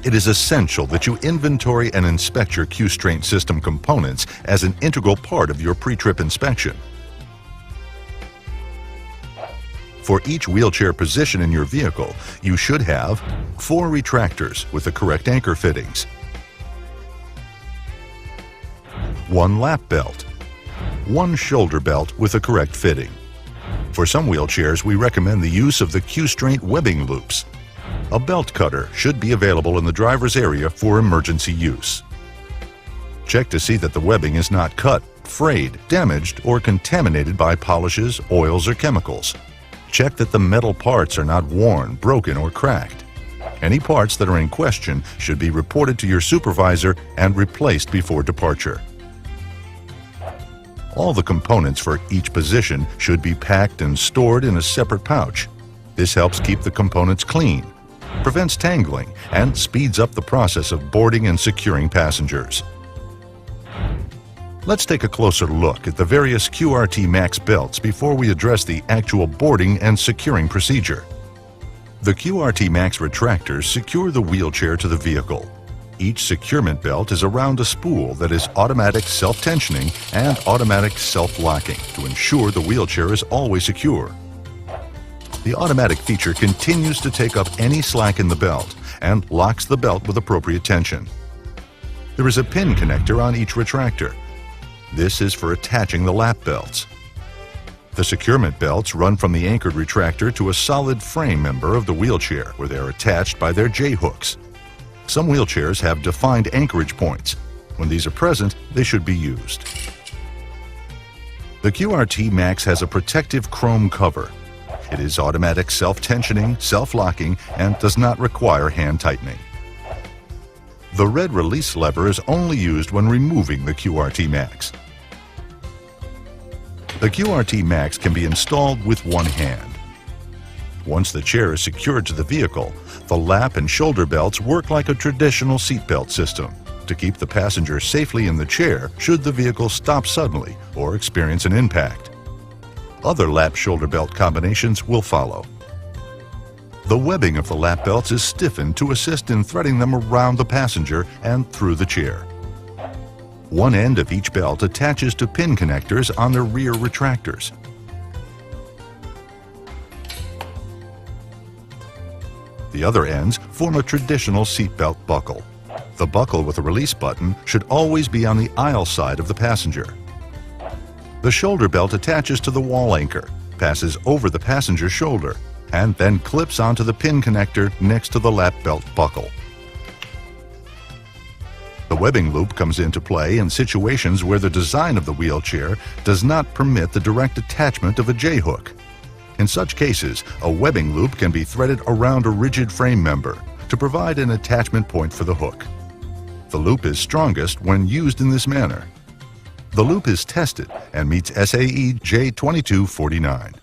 It is essential that you inventory and inspect your Qurt system components as an integral part of your pre-trip inspection. For each wheelchair position in your vehicle, you should have 4 retractors with the correct anchor fittings, 1 lap belt, 1 shoulder belt with the correct fitting. For some wheelchairs, we recommend the use of the Qurt webbing loops. A belt cutter should be available in the driver's area for emergency use. Check to see that the webbing is not cut, frayed, damaged, or contaminated by polishes, oils, or chemicals. Check that the metal parts are not worn, broken, or cracked. Any parts that are in question should be reported to your supervisor and replaced before departure. All the components for each position should be packed and stored in a separate pouch. This helps keep the components clean, prevents tangling, and speeds up the process of boarding and securing passengers. Let's take a closer look at the various Qrt Max belts before we address the actual boarding and securing procedure. The Qrt Max retractors secure the wheelchair to the vehicle. Each securement belt is around a spool that is automatic self-tensioning and automatic self-locking to ensure the wheelchair is always secure. The automatic feature continues to take up any slack in the belt and locks the belt with appropriate tension. There is a pin connector on each retractor. This is for attaching the lap belts. The securement belts run from the anchored retractor to a solid frame member of the wheelchair where they are attached by their J-hooks. Some wheelchairs have defined anchorage points. When these are present, they should be used. The Qrt Max has a protective chrome cover. It is automatic self-tensioning, self-locking, and does not require hand tightening. The red release lever is only used when removing the Qrt Max. The Qrt Max can be installed with one hand. Once the chair is secured to the vehicle, the lap and shoulder belts work like a traditional seatbelt system to keep the passenger safely in the chair should the vehicle stop suddenly or experience an impact. Other lap-shoulder belt combinations will follow. The webbing of the lap belts is stiffened to assist in threading them around the passenger and through the chair. One end of each belt attaches to pin connectors on the rear retractors. The other ends form a traditional seatbelt buckle. The buckle with a release button should always be on the aisle side of the passenger. The shoulder belt attaches to the wall anchor, passes over the passenger's shoulder, and then clips onto the pin connector next to the lap belt buckle. The webbing loop comes into play in situations where the design of the wheelchair does not permit the direct attachment of a J-hook. In such cases, a webbing loop can be threaded around a rigid frame member to provide an attachment point for the hook. The loop is strongest when used in this manner. The loop is tested and meets SAE J2249.